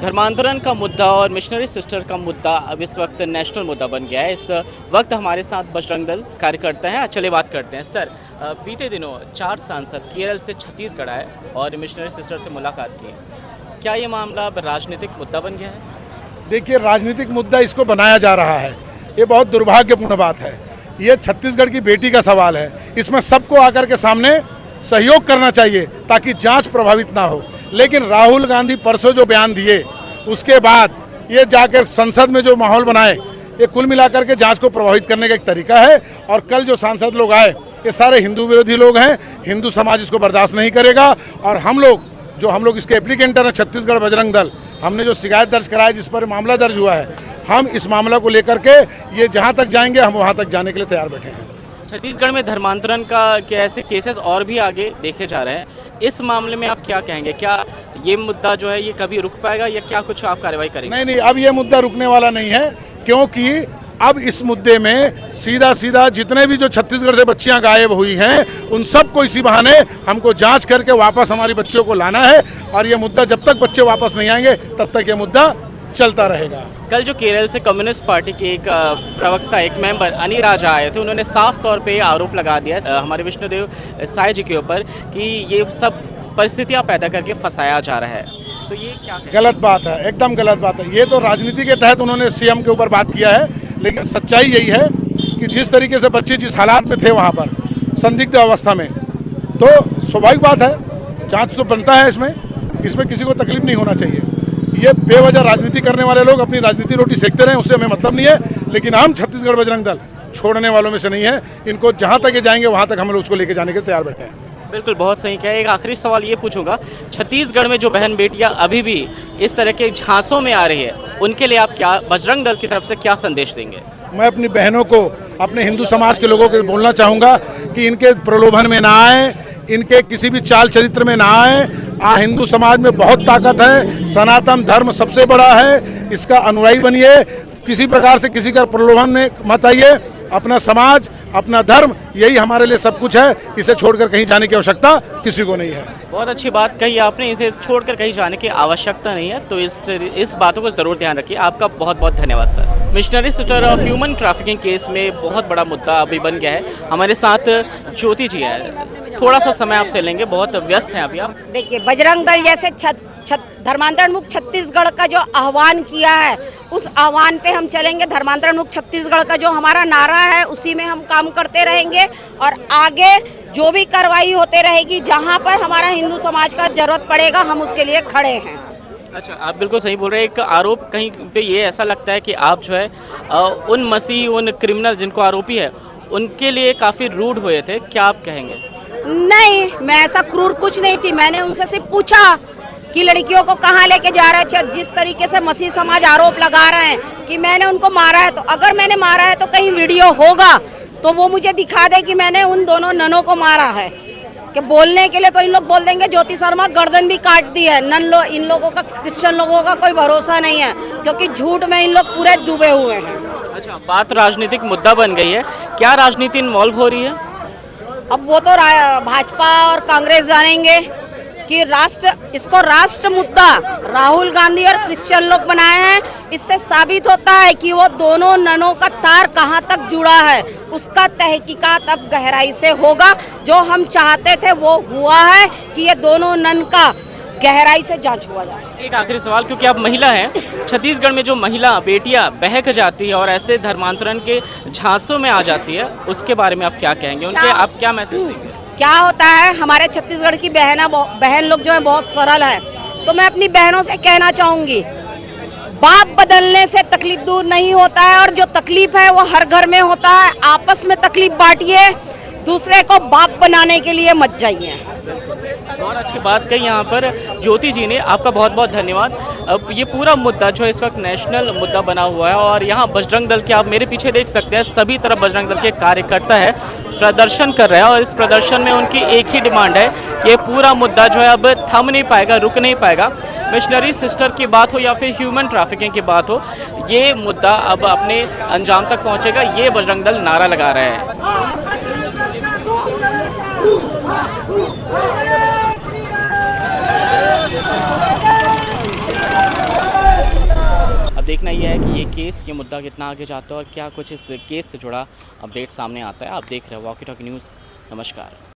धर्मांतरण का मुद्दा और मिशनरी सिस्टर का मुद्दा अब इस वक्त नेशनल मुद्दा बन गया है। इस वक्त हमारे साथ बजरंग दल कार्यकर्ता हैं। चलिए बात करते हैं। सर, बीते दिनों 4 सांसद केरल से छत्तीसगढ़ आए और मिशनरी सिस्टर से मुलाकात की। क्या ये मामला अब राजनीतिक मुद्दा बन गया है? देखिए, राजनीतिक मुद्दा इसको बनाया जा रहा है, ये बहुत दुर्भाग्यपूर्ण बात है। ये छत्तीसगढ़ की बेटी का सवाल है, इसमें सबको आकर के सामने सहयोग करना चाहिए ताकि जांच प्रभावित ना हो। लेकिन राहुल गांधी परसों जो बयान दिए उसके बाद ये जाकर संसद में जो माहौल बनाए, ये कुल मिलाकर के जांच को प्रभावित करने का एक तरीका है। और कल जो सांसद लोग आए ये सारे हिंदू विरोधी लोग हैं, हिंदू समाज इसको बर्दाश्त नहीं करेगा। और हम लोग इसके एप्लीकेंट हैं, छत्तीसगढ़ बजरंग दल, हमने जो शिकायत दर्ज कराया, जिस पर मामला दर्ज हुआ है, हम इस मामला को लेकर के ये जहाँ तक जाएंगे हम वहाँ तक जाने के लिए तैयार बैठे हैं। छत्तीसगढ़ में धर्मांतरण का के ऐसे केसेस और भी आगे देखे जा रहे हैं। इस मामले में आप क्या कहेंगे? क्या ये मुद्दा जो है ये कभी रुक पाएगा या क्या कुछ आप कार्रवाई करेंगे? नहीं, अब ये मुद्दा रुकने वाला नहीं है, क्योंकि अब इस मुद्दे में सीधा जितने भी जो छत्तीसगढ़ से बच्चियां गायब हुई हैं उन सबको इसी बहाने हमको जांच करके वापस हमारी बच्चियों को लाना है। और ये मुद्दा जब तक बच्चे वापस नहीं आएंगे तब तक ये मुद्दा चलता रहेगा। कल जो केरल से कम्युनिस्ट पार्टी के एक प्रवक्ता, एक मेंबर अनी राजा आए थे, उन्होंने साफ तौर पे आरोप लगा दिया हमारे विष्णुदेव साय जी के ऊपर कि ये सब परिस्थितियां पैदा करके फंसाया जा रहा है। तो ये क्या कहें? गलत बात है, एकदम गलत बात है। ये तो राजनीति के तहत उन्होंने सीएम के ऊपर बात किया है, लेकिन सच्चाई यही है कि जिस तरीके से बच्चे जिस हालात में थे वहाँ पर संदिग्ध अवस्था में, तो स्वाभाविक बात है, जांच तो बनता है। इसमें किसी को तकलीफ नहीं होना चाहिए। ये बेवजह राजनीति करने वाले लोग अपनी राजनीति रोटी सेकते रहे, उससे हमें मतलब नहीं है। लेकिन हम छत्तीसगढ़ बजरंग दल छोड़ने वालों में से नहीं है। इनको जहाँ तक ये जाएंगे वहाँ तक हम लोग उसको लेके जाने के तैयार बैठे हैं। बिल्कुल, बहुत सही कहा। एक आखिरी सवाल ये पूछूंगा, छत्तीसगढ़ में जो बहन बेटियां अभी भी इस तरह के झांसों में आ रही है, उनके लिए आप क्या बजरंग दल की तरफ से क्या संदेश देंगे? मैं अपनी बहनों को, अपने हिंदू समाज के लोगों को बोलना चाहूँगा कि इनके प्रलोभन में ना आए, इनके किसी भी चाल चरित्र में ना आए। हिंदू समाज में बहुत ताकत है, सनातन धर्म सबसे बड़ा है, इसका अनुयायी बनिए। किसी प्रकार से किसी का प्रलोभन में मत आइए। अपना समाज, अपना धर्म, यही हमारे लिए सब कुछ है। इसे छोड़कर कहीं जाने की आवश्यकता किसी को नहीं है। बहुत अच्छी बात कही आपने, इसे छोड़कर कहीं जाने की आवश्यकता नहीं है। तो इस बातों को ज़रूर ध्यान रखिए। आपका बहुत बहुत धन्यवाद सर। मिशनरी सिस्टर और ह्यूमन ट्रैफिकिंग केस में बहुत बड़ा मुद्दा अभी बन गया है। हमारे साथ ज्योति जी है, थोड़ा सा समय आपसे लेंगे, बहुत व्यस्त हैं अभी आप। देखिए, बजरंग दल जैसे धर्मांतरण मुक्त छत्तीसगढ़ का जो आह्वान किया है, उस आह्वान पे हम चलेंगे। धर्मांतरण मुक्त छत्तीसगढ़ का जो हमारा नारा है उसी में हम काम करते रहेंगे। और आगे जो भी कार्रवाई होते रहेगी, जहाँ पर हमारा हिंदू समाज का जरूरत पड़ेगा, हम उसके लिए खड़े हैं। अच्छा, आप बिल्कुल सही बोल रहे हैं। एक आरोप कहीं पे ये ऐसा लगता है कि आप जो है उन मसीह, उन क्रिमिनल जिनको आरोपी है, उनके लिए काफ़ी रूड हुए थे। क्या आप कहेंगे? नहीं, मैं ऐसा क्रूर कुछ नहीं थी। मैंने उनसे सिर्फ पूछा कि लड़कियों को कहाँ लेके जा रहे थे। जिस तरीके से मसीह समाज आरोप लगा रहे हैं कि मैंने उनको मारा है, तो अगर मैंने मारा है तो कहीं वीडियो होगा तो वो मुझे दिखा दे कि मैंने उन दोनों ननों को मारा है। कि बोलने के लिए तो इन लोग बोल देंगे ज्योति शर्मा गर्दन भी काट दी है। इन लोगों का, क्रिश्चियन लोगों का कोई भरोसा नहीं है, क्योंकि झूठ में इन लोग पूरे डूबे हुए हैं। अच्छा, बात राजनीतिक मुद्दा बन गई है। क्या राजनीति इन्वॉल्व हो रही है? अब वो तो भाजपा और कांग्रेस जानेंगे कि इसको राष्ट्र मुद्दा राहुल गांधी और क्रिश्चियन लोग बनाए हैं। इससे साबित होता है कि वो दोनों ननों का तार कहां तक जुड़ा है। उसका तहकीकात अब गहराई से होगा। जो हम चाहते थे वो हुआ है कि ये दोनों नन का गहराई से जांच हुआ जाए। एक आखिरी सवाल, क्योंकि आप महिला हैं, छत्तीसगढ़ में जो महिला बेटियां बहक जाती है और ऐसे धर्मांतरण के झांसों में आ जाती है, उसके बारे में आप क्या कहेंगे? उनके आप क्या मैसेज देंगे? क्या होता है, हमारे छत्तीसगढ़ की बहन लोग जो है बहुत सरल है। तो मैं अपनी बहनों से कहना चाहूँगी, बाप बदलने से तकलीफ दूर नहीं होता है, और जो तकलीफ है वो हर घर में होता है। आपस में तकलीफ बांटिए, दूसरे को बाप बनाने के लिए मत जाइए। बहुत अच्छी बात कही यहाँ पर ज्योति जी ने, आपका बहुत बहुत धन्यवाद। अब ये पूरा मुद्दा जो इस वक्त नेशनल मुद्दा बना हुआ है, और यहाँ बजरंग दल के, आप मेरे पीछे देख सकते हैं, सभी तरफ बजरंग दल के कार्यकर्ता है, प्रदर्शन कर रहे हैं। और इस प्रदर्शन में उनकी एक ही डिमांड है, ये पूरा मुद्दा जो है अब थम नहीं पाएगा, रुक नहीं पाएगा। मिशनरी सिस्टर की बात हो या फिर ह्यूमन ट्रैफिकिंग की बात हो, ये मुद्दा अब अपने अंजाम तक पहुँचेगा। ये बजरंग दल नारा लगा रहे हैं। देखना ये है कि ये केस, ये मुद्दा कितना आगे जाता है और क्या कुछ इस केस से जुड़ा अपडेट सामने आता है। आप देख रहे हो वॉकी टॉकी न्यूज़। नमस्कार।